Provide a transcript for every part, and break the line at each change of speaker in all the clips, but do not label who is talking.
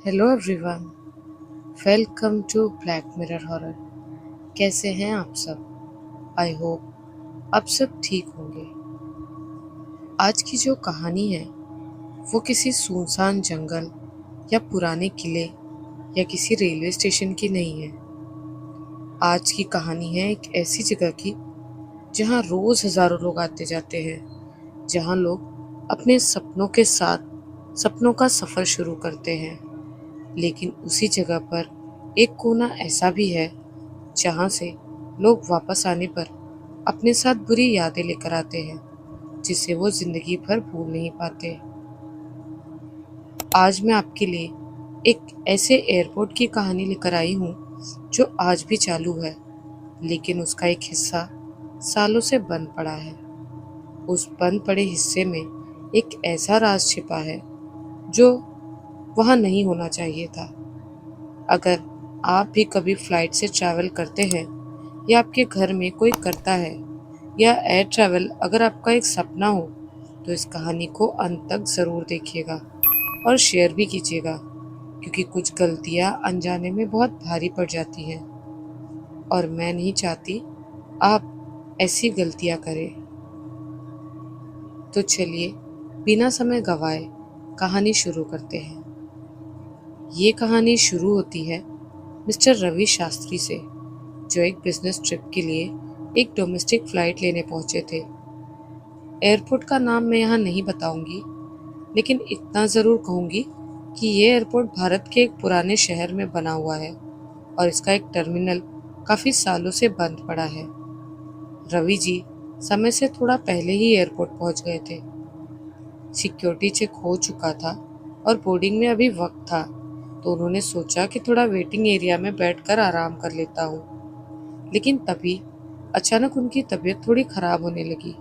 Hello everyone, welcome to Black Mirror horror. कैसे हैं आप सब? आई होप आप सब ठीक होंगे। आज की जो कहानी है वो किसी सुनसान जंगल या पुराने किले या किसी रेलवे स्टेशन की नहीं है। आज की कहानी है एक ऐसी जगह की जहां रोज हजारों लोग आते जाते हैं, जहां लोग अपने सपनों के साथ सपनों का सफर शुरू करते हैं। लेकिन उसी जगह पर एक कोना ऐसा भी है जहां से लोग वापस आने पर अपने साथ बुरी यादें लेकर आते हैं, जिसे वो जिंदगी भर भूल नहीं पाते। आज मैं आपके लिए एक ऐसे एयरपोर्ट की कहानी लेकर आई हूँ जो आज भी चालू है, लेकिन उसका एक हिस्सा सालों से बंद पड़ा है। उस बंद पड़े हिस्से में एक ऐसा राज छिपा है जो वहाँ नहीं होना चाहिए था। अगर आप भी कभी फ्लाइट से ट्रैवल करते हैं या आपके घर में कोई करता है या एयर ट्रैवल अगर आपका एक सपना हो, तो इस कहानी को अंत तक ज़रूर देखिएगा और शेयर भी कीजिएगा, क्योंकि कुछ गलतियाँ अनजाने में बहुत भारी पड़ जाती हैं और मैं नहीं चाहती आप ऐसी गलतियाँ करें। तो चलिए बिना समय गवाए कहानी शुरू करते हैं। ये कहानी शुरू होती है मिस्टर रवि शास्त्री से, जो एक बिजनेस ट्रिप के लिए एक डोमेस्टिक फ्लाइट लेने पहुंचे थे। एयरपोर्ट का नाम मैं यहाँ नहीं बताऊंगी, लेकिन इतना ज़रूर कहूंगी कि ये एयरपोर्ट भारत के एक पुराने शहर में बना हुआ है और इसका एक टर्मिनल काफ़ी सालों से बंद पड़ा है। रवि जी समय से थोड़ा पहले ही एयरपोर्ट पहुंच गए थे। सिक्योरिटी चेक हो चुका था और बोर्डिंग में अभी वक्त था, तो उन्होंने सोचा कि थोड़ा वेटिंग एरिया में बैठकर आराम कर लेता हूँ। लेकिन तभी अचानक उनकी तबीयत थोड़ी खराब होने लगी।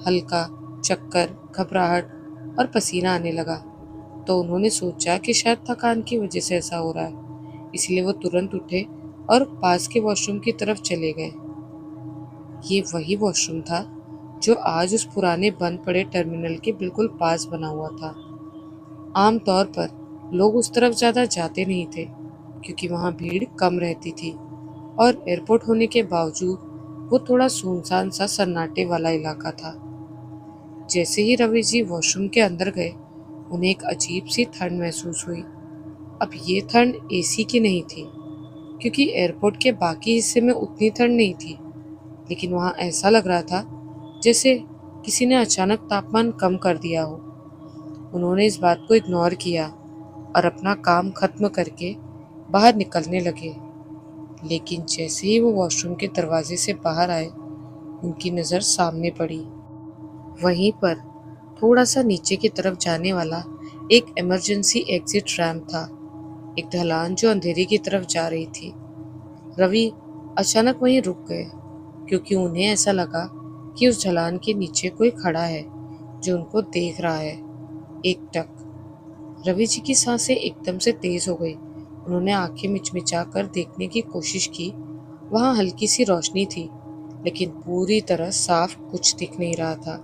हल्का चक्कर, घबराहट और पसीना आने लगा, तो उन्होंने सोचा कि शायद थकान की वजह से ऐसा हो रहा है। इसलिए वो तुरंत उठे और पास के वॉशरूम की तरफ चले गए। ये वही वॉशरूम था जो आज उस पुराने बंद पड़े टर्मिनल के बिल्कुल पास बना हुआ था। आमतौर पर लोग उस तरफ ज़्यादा जाते नहीं थे, क्योंकि वहाँ भीड़ कम रहती थी और एयरपोर्ट होने के बावजूद वो थोड़ा सुनसान सा सन्नाटे वाला इलाका था। जैसे ही रवि जी वॉशरूम के अंदर गए, उन्हें एक अजीब सी ठंड महसूस हुई। अब ये ठंड एसी की नहीं थी, क्योंकि एयरपोर्ट के बाकी हिस्से में उतनी ठंड नहीं थी, लेकिन वहाँ ऐसा लग रहा था जैसे किसी ने अचानक तापमान कम कर दिया हो। उन्होंने इस बात को इग्नोर किया और अपना काम खत्म करके बाहर निकलने लगे। लेकिन जैसे ही वो वॉशरूम के दरवाजे से बाहर आए, उनकी नज़र सामने पड़ी। वहीं पर थोड़ा सा नीचे की तरफ जाने वाला एक इमरजेंसी एग्जिट रैंप था, एक ढलान जो अंधेरे की तरफ जा रही थी। रवि अचानक वहीं रुक गए, क्योंकि उन्हें ऐसा लगा कि उस ढलान के नीचे कोई खड़ा है जो उनको देख रहा है। एक टक, रवि जी की सांसें एकदम से तेज हो गई। उन्होंने आंखें मिचमिचाकर देखने की कोशिश की। वहां हल्की सी रोशनी थी, लेकिन पूरी तरह साफ कुछ दिख नहीं रहा था।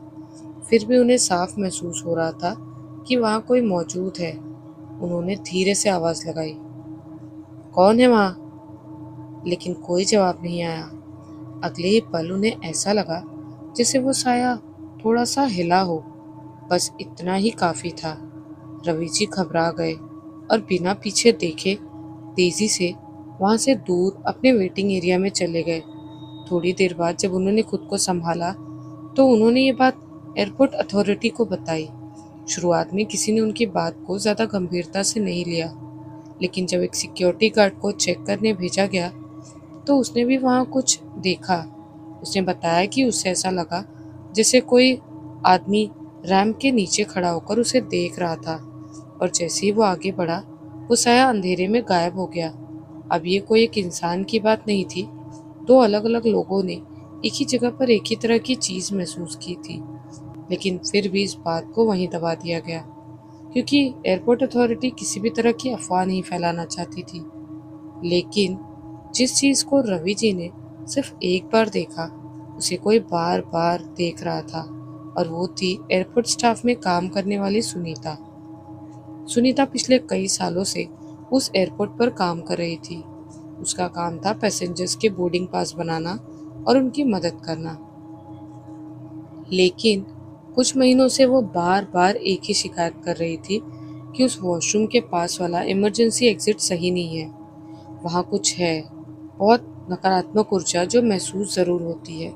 फिर भी उन्हें साफ महसूस हो रहा था कि वहां कोई मौजूद है। उन्होंने धीरे से आवाज लगाई, कौन है वहां? लेकिन कोई जवाब नहीं आया। अगले ही पल उन्हें ऐसा लगा जैसे वो साया थोड़ा सा हिला हो। बस इतना ही काफी था। रवि जी घबरा गए और बिना पीछे देखे तेजी से वहां से दूर अपने वेटिंग एरिया में चले गए। थोड़ी देर बाद जब उन्होंने खुद को संभाला, तो उन्होंने ये बात एयरपोर्ट अथॉरिटी को बताई। शुरुआत में किसी ने उनकी बात को ज़्यादा गंभीरता से नहीं लिया, लेकिन जब एक सिक्योरिटी गार्ड को चेक करने भेजा गया, तो उसने भी वहाँ कुछ देखा। उसने बताया कि उसे ऐसा लगा जैसे कोई आदमी रैंप के नीचे खड़ा होकर उसे देख रहा था, और जैसे ही वो आगे बढ़ा, वो साया अंधेरे में गायब हो गया। अब ये कोई एक इंसान की बात नहीं थी। दो अलग अलग लोगों ने एक ही जगह पर एक ही तरह की चीज़ महसूस की थी, लेकिन फिर भी इस बात को वहीं दबा दिया गया, क्योंकि एयरपोर्ट अथॉरिटी किसी भी तरह की अफवाह नहीं फैलाना चाहती थी। लेकिन जिस चीज़ को रवि जी ने सिर्फ एक बार देखा, उसे कोई बार बार देख रहा था, और वो थी एयरपोर्ट स्टाफ में काम करने वाली सुनीता। सुनीता पिछले कई सालों से उस एयरपोर्ट पर काम कर रही थी। उसका काम था पैसेंजर्स के बोर्डिंग पास बनाना और उनकी मदद करना। लेकिन कुछ महीनों से वो बार बार एक ही शिकायत कर रही थी कि उस वॉशरूम के पास वाला इमरजेंसी एग्जिट सही नहीं है। वहाँ कुछ है, बहुत नकारात्मक ऊर्जा जो महसूस जरूर होती है।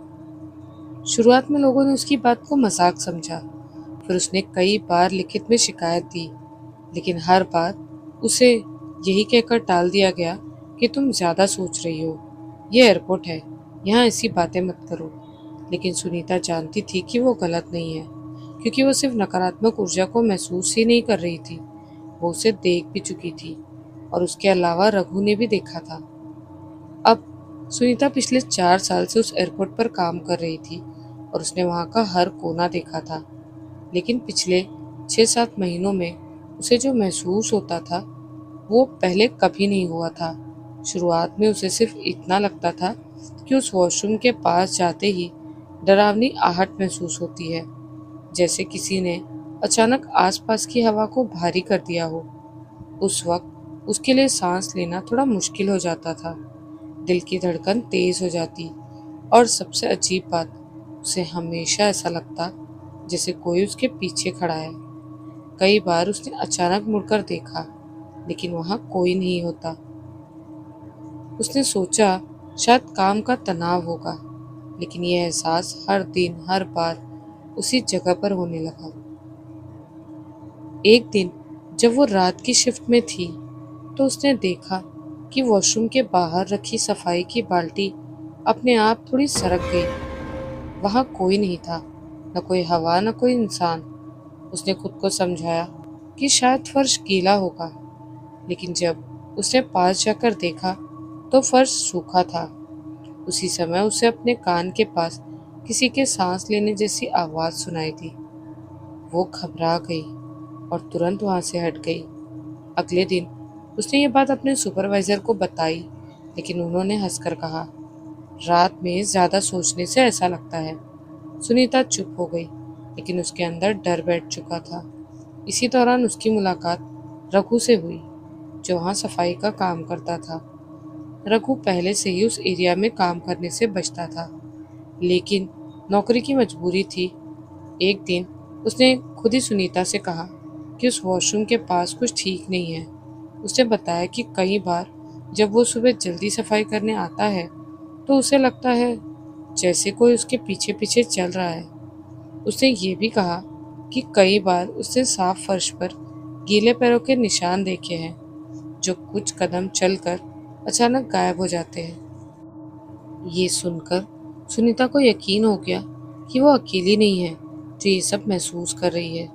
शुरुआत में लोगों ने उसकी बात को मजाक समझा। फिर उसने कई बार लिखित में शिकायत दी, लेकिन हर बार उसे यही कहकर टाल दिया गया कि तुम ज्यादा सोच रही हो, यह एयरपोर्ट है, यहाँ ऐसी बातें मत करो। लेकिन सुनीता जानती थी कि वो गलत नहीं है, क्योंकि वो सिर्फ नकारात्मक ऊर्जा को महसूस ही नहीं कर रही थी, वो उसे देख भी चुकी थी। और उसके अलावा रघु ने भी देखा था। अब सुनीता पिछले 4 साल से उस एयरपोर्ट पर काम कर रही थी और उसने वहाँ का हर कोना देखा था। लेकिन पिछले 6-7 महीनों में उसे जो महसूस होता था वो पहले कभी नहीं हुआ था। शुरुआत में उसे सिर्फ इतना लगता था कि उस वॉशरूम के पास जाते ही डरावनी आहट महसूस होती है, जैसे किसी ने अचानक आसपास की हवा को भारी कर दिया हो। उस वक्त उसके लिए सांस लेना थोड़ा मुश्किल हो जाता था, दिल की धड़कन तेज हो जाती और सबसे अजीब बात, उसे हमेशा ऐसा लगता जैसे कोई उसके पीछे खड़ा है। कई बार उसने अचानक मुड़कर देखा, लेकिन वहां कोई नहीं होता। उसने सोचा शायद काम का तनाव होगा, लेकिन यह एहसास हर दिन हर बार उसी जगह पर होने लगा। एक दिन जब वो रात की शिफ्ट में थी तो उसने देखा कि वॉशरूम के बाहर रखी सफाई की बाल्टी अपने आप थोड़ी सरक गई। वहां कोई नहीं था, न कोई हवा न कोई इंसान। उसने खुद को समझाया कि शायद फर्श गीला होगा, लेकिन जब उसने पास जाकर देखा तो फर्श सूखा था। उसी समय उसे अपने कान के पास किसी के सांस लेने जैसी आवाज सुनाई दी। वो घबरा गई और तुरंत वहां से हट गई। अगले दिन उसने ये बात अपने सुपरवाइजर को बताई, लेकिन उन्होंने हंसकर कहा, रात में ज्यादा सोचने से ऐसा लगता है। सुनीता चुप हो गई, लेकिन उसके अंदर डर बैठ चुका था। इसी दौरान उसकी मुलाकात रघु से हुई, जो वहाँ सफाई का काम करता था। रघु पहले से ही उस एरिया में काम करने से बचता था, लेकिन नौकरी की मजबूरी थी। एक दिन उसने खुद ही सुनीता से कहा कि उस वॉशरूम के पास कुछ ठीक नहीं है। उसने बताया कि कई बार जब वो सुबह जल्दी सफाई करने आता है तो उसे लगता है जैसे कोई उसके पीछे पीछे चल रहा है। उसने ये भी कहा कि कई बार उसने साफ फर्श पर गीले पैरों के निशान देखे हैं, जो कुछ कदम चलकर अचानक गायब हो जाते हैं। ये सुनकर सुनीता को यकीन हो गया कि वो अकेली नहीं है जो ये सब महसूस कर रही है।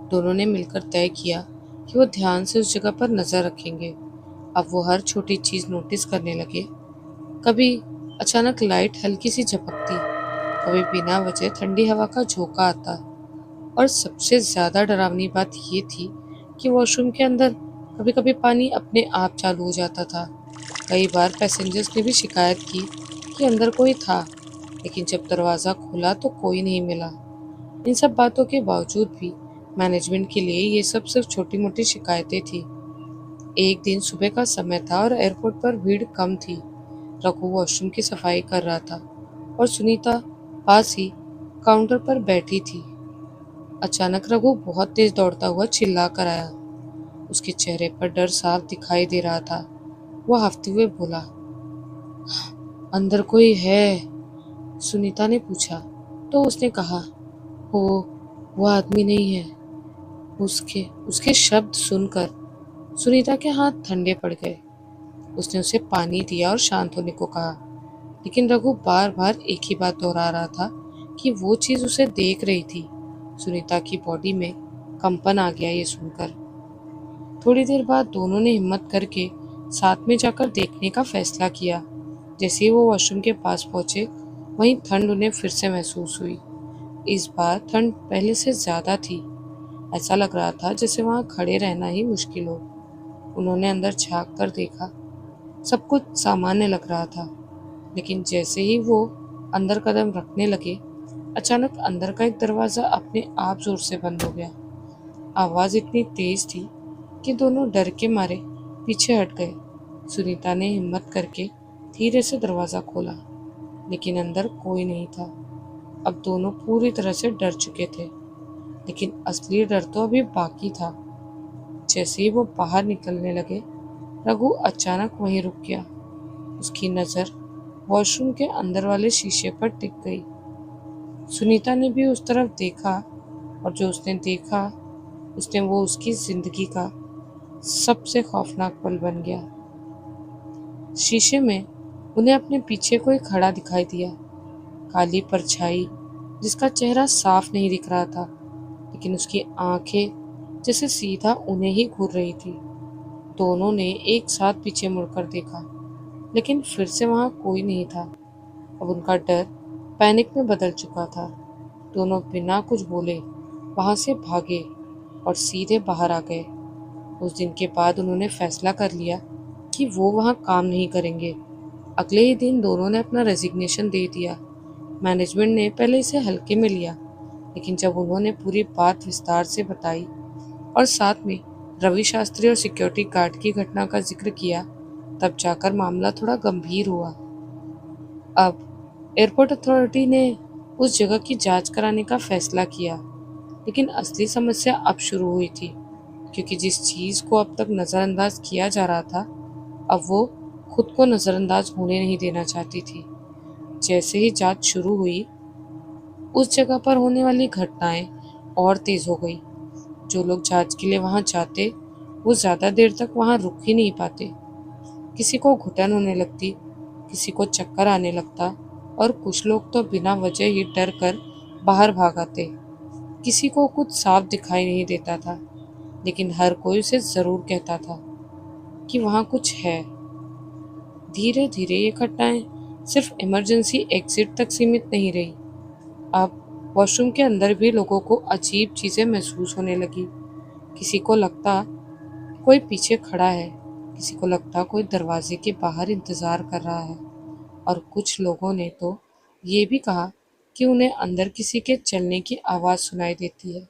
दोनों ने मिलकर तय किया कि वो ध्यान से उस जगह पर नजर रखेंगे। अब वो हर छोटी चीज नोटिस करने लगे। कभी अचानक लाइट हल्की सी झपकती, कभी बिना वजह ठंडी हवा का झोंका आता, और सबसे ज्यादा डरावनी बात ये थी कि वॉशरूम के अंदर कभी कभी पानी अपने आप चालू हो जाता था। कई बार पैसेंजर्स ने भी शिकायत की कि अंदर कोई था, लेकिन जब दरवाज़ा खुला तो कोई नहीं मिला। इन सब बातों के बावजूद भी मैनेजमेंट के लिए ये सब सिर्फ छोटी मोटी शिकायतें थी। एक दिन सुबह का समय था और एयरपोर्ट पर भीड़ कम थी। रघु वॉशरूम की सफाई कर रहा था और सुनीता पास ही काउंटर पर बैठी थी। अचानक रघु बहुत तेज दौड़ता हुआ चिल्ला कर आया। उसके चेहरे पर डर साफ दिखाई दे रहा था। वो हांफते हुए बोला, अंदर कोई है? सुनीता ने पूछा तो उसने कहा, वो आदमी नहीं है। उसके उसके शब्द सुनकर सुनीता के हाथ ठंडे पड़ गए। उसने उसे पानी दिया और शांत होने को कहा, लेकिन रघु बार बार एक ही बात दोहरा रहा था कि वो चीज उसे देख रही थी। सुनीता की बॉडी में कंपन आ गया ये सुनकर। थोड़ी देर बाद दोनों ने हिम्मत करके साथ में जाकर देखने का फैसला किया। जैसे ही वो वॉशरूम के पास पहुंचे, वहीं ठंड उन्हें फिर से महसूस हुई। इस बार ठंड पहले से ज्यादा थी। ऐसा लग रहा था जैसे वहां खड़े रहना ही मुश्किल हो। उन्होंने अंदर झांक कर देखा। सब कुछ सामान्य लग रहा था, लेकिन जैसे ही वो अंदर कदम रखने लगे, अचानक अंदर का एक दरवाजा अपने आप जोर से बंद हो गया। आवाज इतनी तेज थी कि दोनों डर के मारे पीछे हट गए। सुनीता ने हिम्मत करके धीरे से दरवाज़ा खोला, लेकिन अंदर कोई नहीं था। अब दोनों पूरी तरह से डर चुके थे, लेकिन असली डर तो अभी बाकी था। जैसे ही वो बाहर निकलने लगे, रघु अचानक वहीं रुक गया। उसकी नज़र वॉशरूम के अंदर वाले शीशे पर टिक गई। सुनीता ने भी उस तरफ देखा, और जो उसने देखा उसने वो उसकी जिंदगी का सबसे खौफनाक पल बन गया। शीशे में उन्हें अपने पीछे कोई खड़ा दिखाई दिया, काली परछाई जिसका चेहरा साफ नहीं दिख रहा था, लेकिन उसकी आंखें जैसे सीधा उन्हें ही घूर रही थी। दोनों ने एक साथ पीछे मुड़कर देखा, लेकिन फिर से वहां कोई नहीं था। अब उनका डर पैनिक में बदल चुका था। दोनों बिना कुछ बोले वहां से भागे और सीधे बाहर आ गए। उस दिन के बाद उन्होंने फैसला कर लिया कि वो वहां काम नहीं करेंगे। अगले ही दिन दोनों ने अपना रेजिग्नेशन दे दिया। मैनेजमेंट ने पहले इसे हल्के में लिया, लेकिन जब उन्होंने पूरी बात विस्तार से बताई और साथ में रवि शास्त्री और सिक्योरिटी गार्ड की घटना का जिक्र किया, तब जाकर मामला थोड़ा गंभीर हुआ। अब एयरपोर्ट अथॉरिटी ने उस जगह की जांच कराने का फैसला किया, लेकिन असली समस्या अब शुरू हुई थी, क्योंकि जिस चीज़ को अब तक नज़रअंदाज किया जा रहा था, अब वो खुद को नज़रअंदाज होने नहीं देना चाहती थी। जैसे ही जांच शुरू हुई, उस जगह पर होने वाली घटनाएं और तेज हो गई। जो लोग जांच के लिए वहां जाते, वो ज़्यादा देर तक वहां रुक ही नहीं पाते। किसी को घुटन होने लगती, किसी को चक्कर आने लगता, और कुछ लोग तो बिना वजह ही डर कर बाहर भाग आते। किसी को कुछ साफ दिखाई नहीं देता था, लेकिन हर कोई उसे ज़रूर कहता था कि वहाँ कुछ है। धीरे धीरे ये घटनाएं सिर्फ इमरजेंसी एग्जिट तक सीमित नहीं रही। अब वॉशरूम के अंदर भी लोगों को अजीब चीज़ें महसूस होने लगी। किसी को लगता कोई पीछे खड़ा है, किसी को लगता कोई दरवाजे के बाहर इंतज़ार कर रहा है, और कुछ लोगों ने तो ये भी कहा कि उन्हें अंदर किसी के चलने की आवाज़ सुनाई देती है,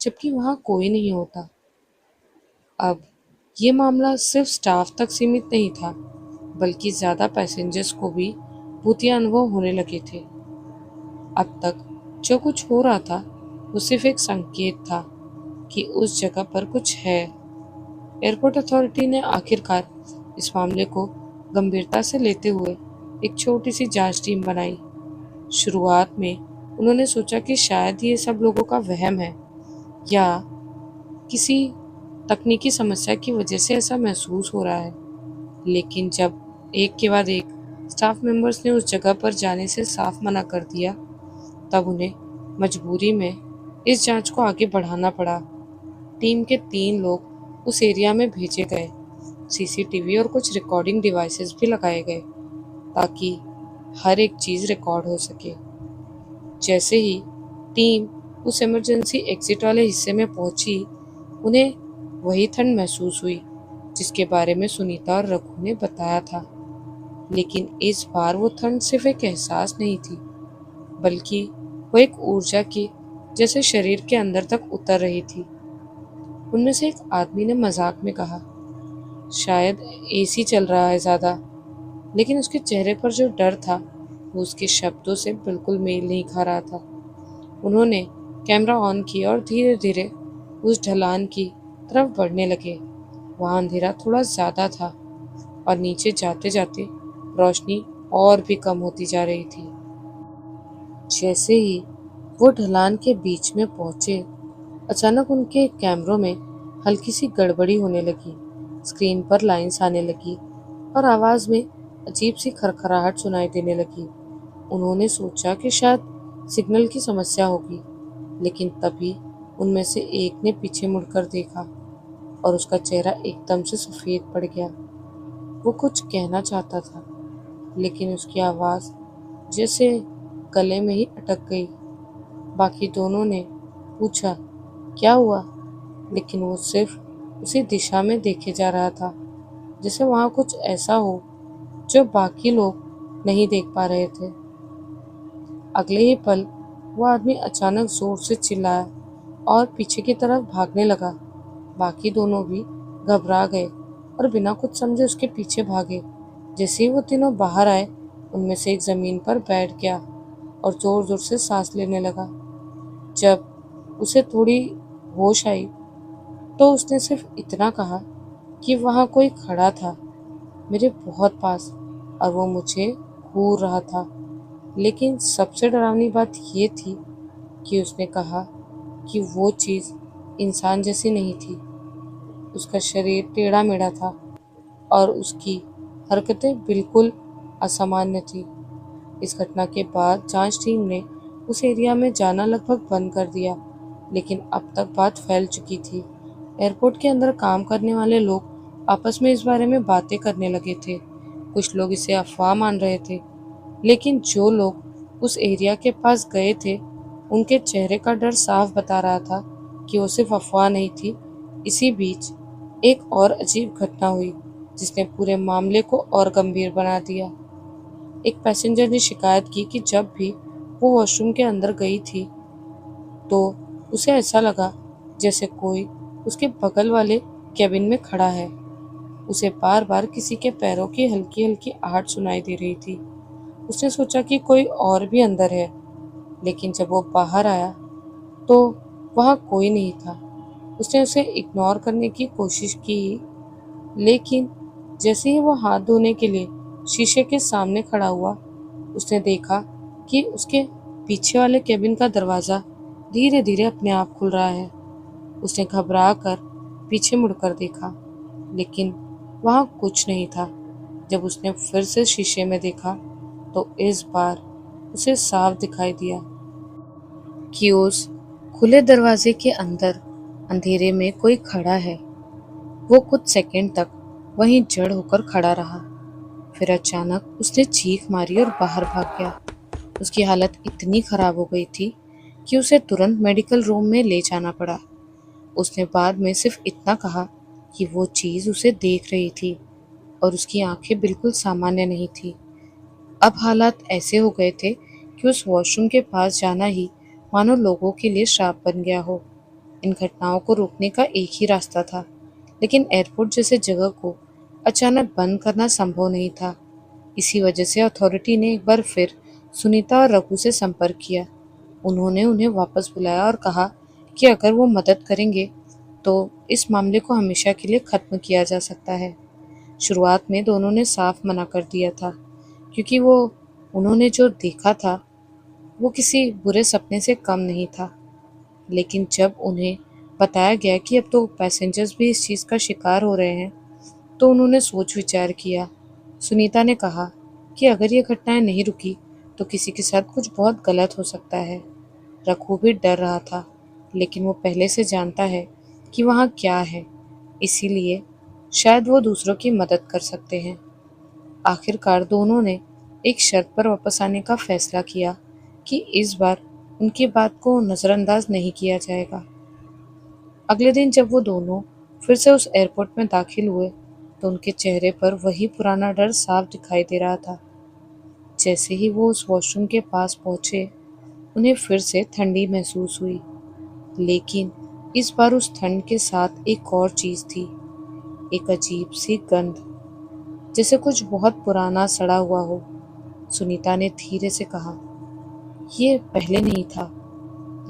जबकि वहाँ कोई नहीं होता। अब ये मामला सिर्फ स्टाफ तक सीमित नहीं था, बल्कि ज़्यादा पैसेंजर्स को भी भूतिया अनुभव होने लगे थे। अब तक जो कुछ हो रहा था वो सिर्फ एक संकेत था कि उस जगह पर कुछ है। एयरपोर्ट अथॉरिटी ने आखिरकार इस मामले को गंभीरता से लेते हुए एक छोटी सी जांच टीम बनाई। शुरुआत में उन्होंने सोचा कि शायद ये सब लोगों का वहम है, या किसी तकनीकी समस्या की वजह से ऐसा महसूस हो रहा है। लेकिन जब एक के बाद एक स्टाफ मेंबर्स ने उस जगह पर जाने से साफ मना कर दिया, तब उन्हें मजबूरी में इस जांच को आगे बढ़ाना पड़ा। टीम के 3 लोग उस एरिया में भेजे गए। सीसीटीवी और कुछ रिकॉर्डिंग डिवाइसेस भी लगाए गए, ताकि हर एक चीज़ रिकॉर्ड हो सके। जैसे ही टीम उस इमरजेंसी एग्जिट वाले हिस्से में पहुंची, उन्हें वही ठंड महसूस हुई जिसके बारे में सुनीता और रघु ने बताया था। लेकिन इस बार वो ठंड सिर्फ एक एहसास नहीं थी, बल्कि वो एक ऊर्जा की जैसे शरीर के अंदर तक उतर रही थी। उनमें से एक आदमी ने मजाक में कहा, शायद एसी चल रहा है ज़्यादा, लेकिन उसके चेहरे पर जो डर था वो उसके शब्दों से बिल्कुल मेल नहीं खा रहा था। उन्होंने कैमरा ऑन किया और धीरे धीरे उस ढलान की तरफ बढ़ने लगे। वहाँ अंधेरा थोड़ा ज़्यादा था, और नीचे जाते जाते रोशनी और भी कम होती जा रही थी। जैसे ही वो ढलान के बीच में पहुंचे, अचानक उनके कैमरों में हल्की सी गड़बड़ी होने लगी। स्क्रीन पर लाइंस आने लगी और आवाज़ में अजीब सी खरखराहट सुनाई देने लगी। उन्होंने सोचा कि शायद सिग्नल की समस्या होगी, लेकिन तभी उनमें से एक ने पीछे मुड़कर देखा और उसका चेहरा एकदम से सफ़ेद पड़ गया। वो कुछ कहना चाहता था, लेकिन उसकी आवाज़ जैसे गले में ही अटक गई। बाकी दोनों ने पूछा, क्या हुआ? लेकिन वो सिर्फ उसी दिशा में देखे जा रहा था, जैसे वहाँ कुछ ऐसा हो जो बाकी लोग नहीं देख पा रहे थे। अगले ही पल वो आदमी अचानक जोर से चिल्लाया और पीछे की तरफ भागने लगा। बाकी दोनों भी घबरा गए और बिना कुछ समझे उसके पीछे भागे। जैसे ही वो तीनों बाहर आए, उनमें से एक जमीन पर बैठ गया और जोर जोर से सांस लेने लगा। जब उसे थोड़ी होश आई तो उसने सिर्फ इतना कहा कि वहाँ कोई खड़ा था मेरे बहुत पास और वो मुझे घूर रहा था। लेकिन सबसे डरावनी बात ये थी कि उसने कहा कि वो चीज़ इंसान जैसी नहीं थी। उसका शरीर टेढ़ा मेढ़ा था और उसकी हरकतें बिल्कुल असामान्य थी। इस घटना के बाद जांच टीम ने उस एरिया में जाना लगभग बंद कर दिया, लेकिन अब तक बात फैल चुकी थी। एयरपोर्ट के अंदर काम करने वाले लोग आपस में इस बारे में बातें करने लगे थे। कुछ लोग इसे अफवाह मान रहे थे, लेकिन जो लोग उस एरिया के पास गए थे, उनके चेहरे का डर साफ बता रहा था कि वो सिर्फ अफवाह नहीं थी। इसी बीच एक और अजीब घटना हुई जिसने पूरे मामले को और गंभीर बना दिया। एक पैसेंजर ने शिकायत की कि जब भी वो वॉशरूम के अंदर गई थी तो उसे ऐसा लगा जैसे कोई उसके बगल वाले केबिन में खड़ा है। उसे बार बार किसी के पैरों की हल्की हल्की आहट सुनाई दे रही थी। उसने सोचा कि कोई और भी अंदर है, लेकिन जब वो बाहर आया तो वहाँ कोई नहीं था। उसने उसे इग्नोर करने की कोशिश की, लेकिन जैसे ही वो हाथ धोने के लिए शीशे के सामने खड़ा हुआ, उसने देखा कि उसके पीछे वाले केबिन का दरवाज़ा धीरे धीरे अपने आप खुल रहा है। उसने घबरा कर पीछे मुड़कर देखा, लेकिन वहाँ कुछ नहीं था। जब उसने फिर से शीशे में देखा तो इस बार उसे साफ दिखाई दिया कि उस खुले दरवाजे के अंदर अंधेरे में कोई खड़ा है। वो कुछ सेकंड तक वहीं जड़ होकर खड़ा रहा, फिर अचानक उसने चीख मारी और बाहर भाग गया। उसकी हालत इतनी खराब हो गई थी कि उसे तुरंत मेडिकल रूम में ले जाना पड़ा। उसने बाद में सिर्फ इतना कहा कि वो चीज़ उसे देख रही थी और उसकी आंखें बिल्कुल सामान्य नहीं थी। अब हालात ऐसे हो गए थे कि उस वॉशरूम के पास जाना ही मानो लोगों के लिए श्राप बन गया हो। इन घटनाओं को रोकने का एक ही रास्ता था, लेकिन एयरपोर्ट जैसे जगह को अचानक बंद करना संभव नहीं था। इसी वजह से अथॉरिटी ने एक बार फिर सुनीता और रघु से संपर्क किया। उन्होंने उन्हें वापस बुलाया और कहा कि अगर वो मदद करेंगे तो इस मामले को हमेशा के लिए खत्म किया जा सकता है। शुरुआत में दोनों ने साफ मना कर दिया था, क्योंकि वो उन्होंने जो देखा था वो किसी बुरे सपने से कम नहीं था। लेकिन जब उन्हें बताया गया कि अब तो पैसेंजर्स भी इस चीज़ का शिकार हो रहे हैं, तो उन्होंने सोच विचार किया। सुनीता ने कहा कि अगर ये घटनाएं नहीं रुकी तो किसी के साथ कुछ बहुत गलत हो सकता है। रघु भी डर रहा था, लेकिन वो पहले से जानता है कि वहाँ क्या है, इसीलिए शायद वो दूसरों की मदद कर सकते हैं। आखिरकार दोनों ने एक शर्त पर वापस आने का फैसला किया कि इस बार उनकी बात को नज़रअंदाज नहीं किया जाएगा। अगले दिन जब वो दोनों फिर से उस एयरपोर्ट में दाखिल हुए तो उनके चेहरे पर वही पुराना डर साफ दिखाई दे रहा था। जैसे ही वो उस वॉशरूम के पास पहुंचे, उन्हें फिर से ठंडी महसूस हुई, लेकिन इस बार उस ठंड के साथ एक और चीज़ थी, एक अजीब सी गंध, जैसे कुछ बहुत पुराना सड़ा हुआ हो। सुनीता ने धीरे से कहा, ये पहले नहीं था।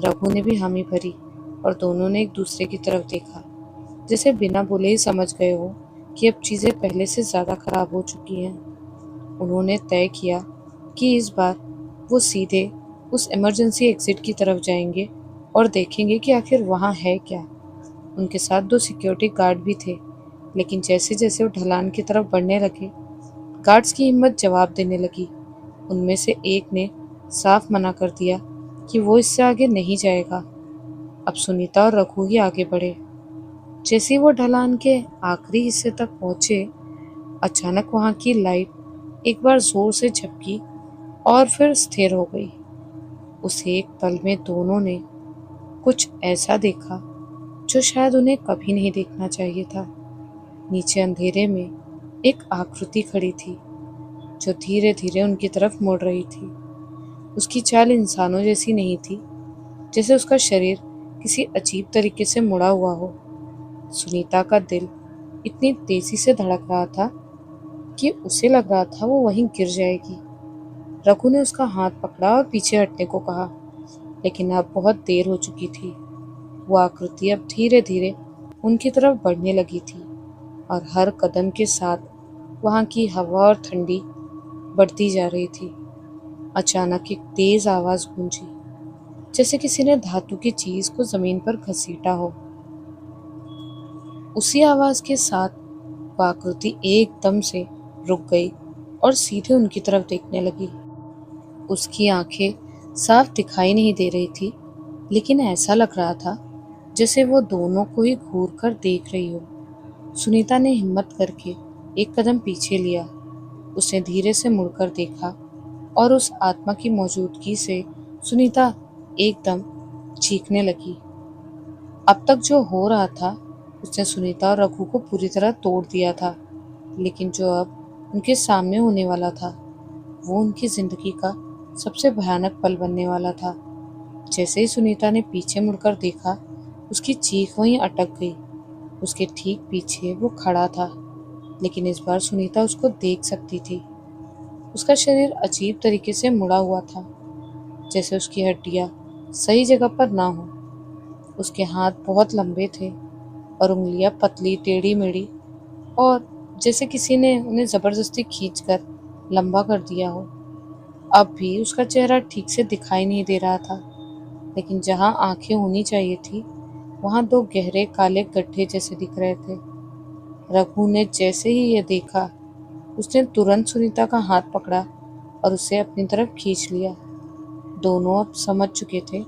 रघु ने भी हामी भरी और दोनों ने एक दूसरे की तरफ देखा, जैसे बिना बोले ही समझ गए हो कि अब चीज़ें पहले से ज़्यादा खराब हो चुकी हैं। उन्होंने तय किया कि इस बार वो सीधे उस इमरजेंसी एग्जिट की तरफ जाएंगे और देखेंगे कि आखिर वहाँ है क्या। उनके साथ दो सिक्योरिटी गार्ड भी थे, लेकिन जैसे जैसे वो ढलान की तरफ बढ़ने लगे, गार्ड्स की हिम्मत जवाब देने लगी। उनमें से एक ने साफ मना कर दिया कि वो इससे आगे नहीं जाएगा। अब सुनीता और रघु ही आगे बढ़े। जैसे ही वो ढलान के आखिरी हिस्से तक पहुंचे, अचानक वहां की लाइट एक बार जोर से झपकी और फिर स्थिर हो गई। उस एक पल में दोनों ने कुछ ऐसा देखा जो शायद उन्हें कभी नहीं देखना चाहिए था। नीचे अंधेरे में एक आकृति खड़ी थी जो धीरे धीरे उनकी तरफ मुड़ रही थी। उसकी चाल इंसानों जैसी नहीं थी, जैसे उसका शरीर किसी अजीब तरीके से मुड़ा हुआ हो। सुनीता का दिल इतनी तेजी से धड़क रहा था कि उसे लग रहा था वो वहीं गिर जाएगी। रघु ने उसका हाथ पकड़ा और पीछे हटने को कहा, लेकिन अब बहुत देर हो चुकी थी। वो आकृति अब धीरे धीरे उनकी तरफ बढ़ने लगी थी और हर कदम के साथ वहां की हवा और ठंडी बढ़ती जा रही थी। अचानक एक तेज आवाज गूंजी, जैसे किसी ने धातु की चीज को जमीन पर घसीटा हो। उसी आवाज के साथ वो आकृति एकदम से रुक गई और सीधे उनकी तरफ देखने लगी। उसकी आंखें साफ दिखाई नहीं दे रही थी, लेकिन ऐसा लग रहा था जैसे वो दोनों को ही घूर कर देख रही हो। सुनीता ने हिम्मत करके एक कदम पीछे लिया। उसने धीरे से मुड़कर देखा और उस आत्मा की मौजूदगी से सुनीता एकदम चीखने लगी। अब तक जो हो रहा था उसने सुनीता और रघु को पूरी तरह तोड़ दिया था, लेकिन जो अब उनके सामने होने वाला था वो उनकी जिंदगी का सबसे भयानक पल बनने वाला था। जैसे ही सुनीता ने पीछे मुड़कर देखा, उसकी चीख वहीं अटक गई। उसके ठीक पीछे वो खड़ा था, लेकिन इस बार सुनीता उसको देख सकती थी। उसका शरीर अजीब तरीके से मुड़ा हुआ था, जैसे उसकी हड्डियां सही जगह पर ना हो। उसके हाथ बहुत लंबे थे और उंगलियां पतली टेढ़ी मेढ़ी, और जैसे किसी ने उन्हें जबरदस्ती खींचकर लंबा कर दिया हो। अब भी उसका चेहरा ठीक से दिखाई नहीं दे रहा था, लेकिन जहां आंखें होनी चाहिए थी वहां दो गहरे काले गड्ढे जैसे दिख रहे थे। रघु ने जैसे ही यह देखा, उसने तुरंत सुनीता का हाथ पकड़ा और उसे अपनी तरफ खींच लिया। दोनों अब समझ चुके थे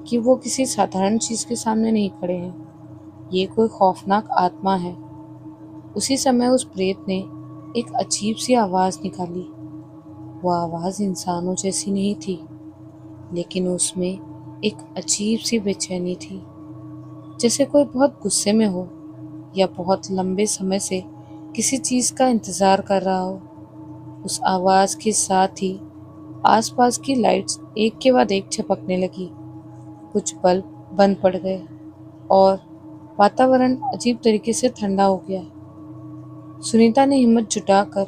कि वो किसी साधारण चीज के सामने नहीं खड़े हैं, ये कोई खौफनाक आत्मा है। उसी समय उस प्रेत ने एक अजीब सी आवाज निकाली। वो आवाज इंसानों जैसी नहीं थी, लेकिन उसमें एक अजीब सी बेचैनी थी, जैसे कोई बहुत गुस्से में हो या बहुत लंबे समय से किसी चीज का इंतजार कर रहा हो। उस आवाज के साथ ही आसपास की लाइट्स एक के बाद एक झपकने लगी। कुछ बल्ब बंद पड़ गए और वातावरण अजीब तरीके से ठंडा हो गया। सुनीता ने हिम्मत जुटाकर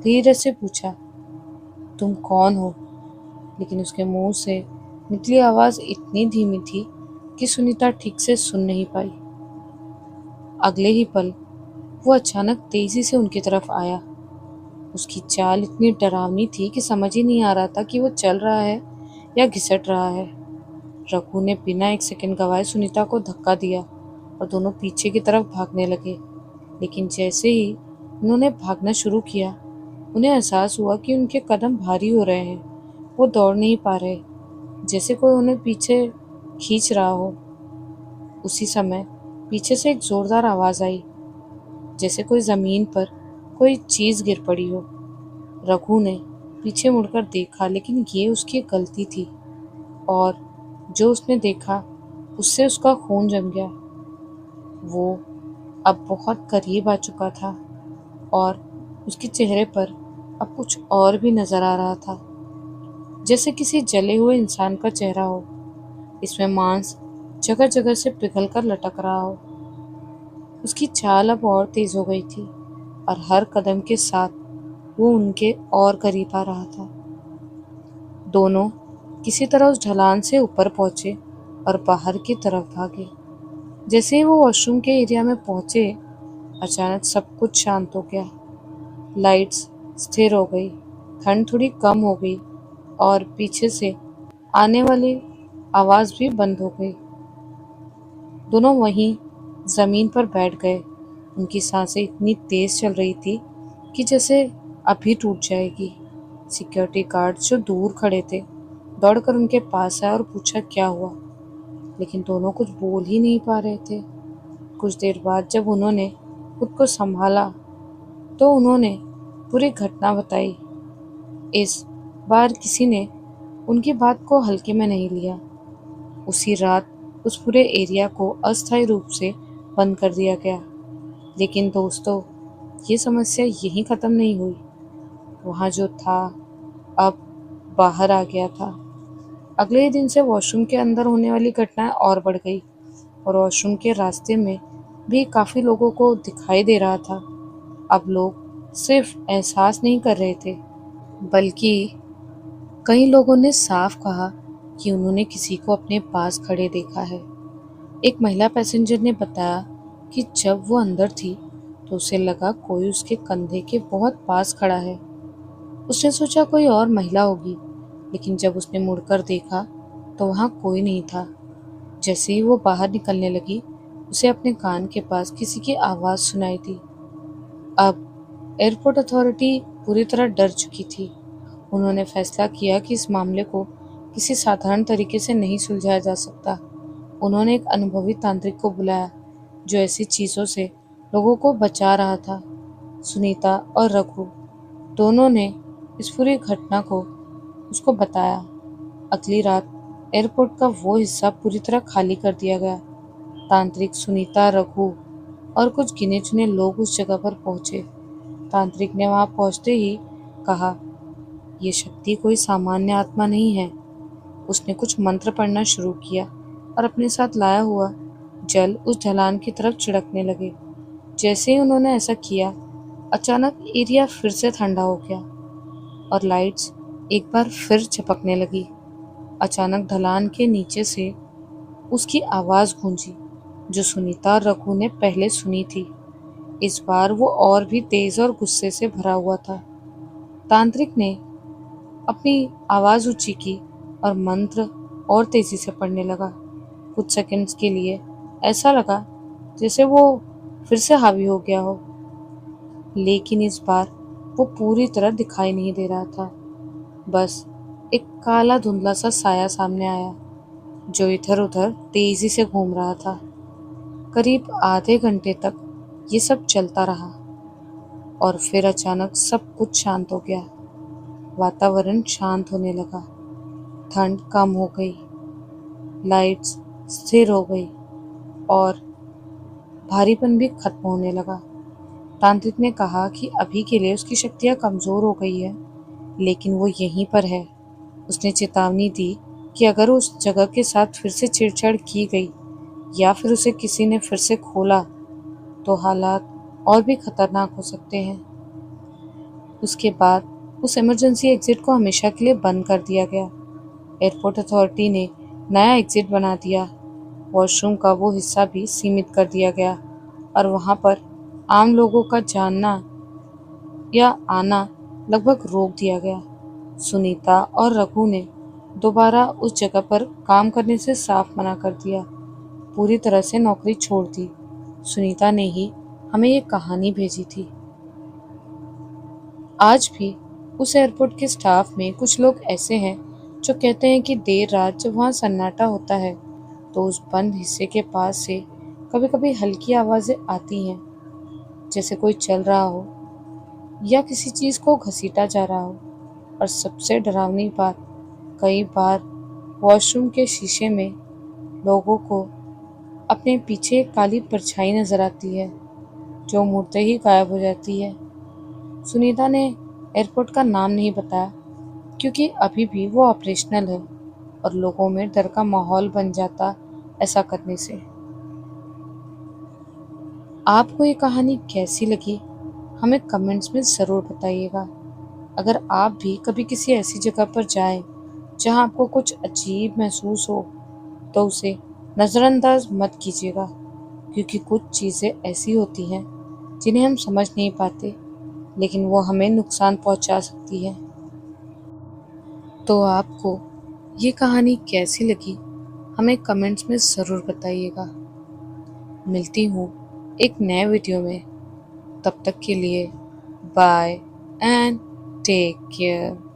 धीरे से पूछा, तुम कौन हो? लेकिन उसके मुंह से निकली आवाज इतनी धीमी थी कि सुनीता ठीक से सुन नहीं पाई। अगले ही पल वो अचानक तेजी से उनकी तरफ आया। उसकी चाल इतनी डरावनी थी कि समझ ही नहीं आ रहा था कि वो चल रहा है या घिसट रहा है। रघु ने बिना एक सेकंड गवाए सुनीता को धक्का दिया और दोनों पीछे की तरफ भागने लगे। लेकिन जैसे ही उन्होंने भागना शुरू किया, उन्हें एहसास हुआ कि उनके कदम भारी हो रहे हैं। वो दौड़ नहीं पा रहे, जैसे कोई उन्हें पीछे खींच रहा हो। उसी समय पीछे से एक जोरदार आवाज आई, जैसे कोई जमीन पर कोई चीज गिर पड़ी हो। रघु ने पीछे मुड़कर देखा, लेकिन ये उसकी गलती थी और जो उसने देखा उससे उसका खून जम गया। वो अब बहुत करीब आ चुका था और उसके चेहरे पर अब कुछ और भी नजर आ रहा था, जैसे किसी जले हुए इंसान का चेहरा हो। इसमें मांस जगह जगह से पिघल कर लटक रहा हो। उसकी चाल अब और तेज हो गई थी और हर कदम के साथ वो उनके और करीब आ रहा था। दोनों किसी तरह उस ढलान से ऊपर पहुंचे और बाहर की तरफ भागे। जैसे ही वो वॉशरूम के एरिया में पहुंचे, अचानक सब कुछ शांत हो गया। लाइट्स स्थिर हो गई, ठंड थोड़ी कम हो गई और पीछे से आने वाली आवाज भी बंद हो गई। दोनों वहीं जमीन पर बैठ गए। उनकी सांसें इतनी तेज चल रही थी कि जैसे अभी टूट जाएगी। सिक्योरिटी गार्ड जो दूर खड़े थे दौड़कर उनके पास आए और पूछा क्या हुआ, लेकिन दोनों कुछ बोल ही नहीं पा रहे थे। कुछ देर बाद जब उन्होंने खुद को संभाला तो उन्होंने पूरी घटना बताई। इस बार किसी ने उनकी बात को हल्के में नहीं लिया। उसी रात उस पूरे एरिया को अस्थायी रूप से बंद कर दिया गया। लेकिन दोस्तों, ये समस्या यहीं ख़त्म नहीं हुई। वहाँ जो था अब बाहर आ गया था। अगले ही दिन से वॉशरूम के अंदर होने वाली घटनाएं और बढ़ गई और वॉशरूम के रास्ते में भी काफ़ी लोगों को दिखाई दे रहा था। अब लोग सिर्फ एहसास नहीं कर रहे थे, बल्कि कई लोगों ने साफ कहा कि उन्होंने किसी को अपने पास खड़े देखा है। एक महिला पैसेंजर ने बताया कि जब वो अंदर थी तो उसे लगा कोई उसके कंधे के बहुत पास खड़ा है। उसने सोचा कोई और महिला होगी, लेकिन जब उसने मुड़कर देखा तो वहाँ कोई नहीं था। जैसे ही वो बाहर निकलने लगी, उसे अपने कान के पास किसी की आवाज़ सुनाई दी। अब एयरपोर्ट अथॉरिटी पूरी तरह डर चुकी थी। उन्होंने फैसला किया कि इस मामले को किसी साधारण तरीके से नहीं सुलझाया जा सकता। उन्होंने एक अनुभवी तांत्रिक को बुलाया जो ऐसी चीज़ों से लोगों को बचा रहा था। सुनीता और रघु दोनों ने इस पूरी घटना को उसको बताया। अगली रात एयरपोर्ट का वो हिस्सा पूरी तरह खाली कर दिया गया। तांत्रिक, सुनीता, रघु और कुछ गिने चुने लोग उस जगह पर पहुंचे। तांत्रिक ने वहां पहुंचते ही कहा, ये शक्ति कोई सामान्य आत्मा नहीं है। उसने कुछ मंत्र पढ़ना शुरू किया और अपने साथ लाया हुआ जल उस ढलान की तरफ छिड़कने लगे। जैसे ही उन्होंने ऐसा किया, अचानक एरिया फिर से ठंडा हो गया और लाइट्स एक बार फिर चपकने लगी। अचानक ढलान के नीचे से उसकी आवाज़ गूंजी, जो सुनीता और रघु ने पहले सुनी थी। इस बार वो और भी तेज और गुस्से से भरा हुआ था। तांत्रिक ने अपनी आवाज़ ऊंची की और मंत्र और तेजी से पढ़ने लगा। कुछ सेकंड्स के लिए ऐसा लगा जैसे वो फिर से हावी हो गया हो, लेकिन इस बार वो पूरी तरह दिखाई नहीं दे रहा था। बस एक काला धुंधला सा साया सामने आया जो इधर उधर तेजी से घूम रहा था। करीब आधे घंटे तक ये सब चलता रहा और फिर अचानक सब कुछ शांत हो गया। वातावरण शांत होने लगा, ठंड कम हो गई, लाइट्स स्थिर हो गई और भारीपन भी खत्म होने लगा। तांत्रिक ने कहा कि अभी के लिए उसकी शक्तियाँ कमज़ोर हो गई है, लेकिन वो यहीं पर है। उसने चेतावनी दी कि अगर उस जगह के साथ फिर से छेड़छाड़ की गई या फिर उसे किसी ने फिर से खोला तो हालात और भी खतरनाक हो सकते हैं। उसके बाद उस इमरजेंसी एग्जिट को हमेशा के लिए बंद कर दिया गया। एयरपोर्ट अथॉरिटी ने नया एग्जिट बना दिया। वॉशरूम का वो हिस्सा भी सीमित कर दिया गया और वहाँ पर आम लोगों का जानना या आना लगभग रोक दिया गया। सुनीता और रघु ने दोबारा उस जगह पर काम करने से साफ मना कर दिया, पूरी तरह से नौकरी छोड़ दी। सुनीता ने ही हमें ये कहानी भेजी थी। आज भी उस एयरपोर्ट के स्टाफ में कुछ लोग ऐसे हैं जो कहते हैं कि देर रात जब वहाँ सन्नाटा होता है तो उस बंद हिस्से के पास से कभी कभी हल्की आवाज़ें आती हैं, जैसे कोई चल रहा हो या किसी चीज़ को घसीटा जा रहा हो। और सबसे डरावनी बात, कई बार वॉशरूम के शीशे में लोगों को अपने पीछे एक काली परछाई नजर आती है जो मुड़ते ही गायब हो जाती है। सुनीता ने एयरपोर्ट का नाम नहीं बताया क्योंकि अभी भी वो ऑपरेशनल है और लोगों में डर का माहौल बन जाता ऐसा करने से। आपको ये कहानी कैसी लगी हमें कमेंट्स में ज़रूर बताइएगा। अगर आप भी कभी किसी ऐसी जगह पर जाएं जहां आपको कुछ अजीब महसूस हो तो उसे नज़रअंदाज मत कीजिएगा, क्योंकि कुछ चीज़ें ऐसी होती हैं जिन्हें हम समझ नहीं पाते, लेकिन वो हमें नुकसान पहुंचा सकती है। तो आपको ये कहानी कैसी लगी हमें कमेंट्स में ज़रूर बताइएगा। मिलती हूँ एक नए वीडियो में, तब तक के लिए बाय एंड टेक केयर।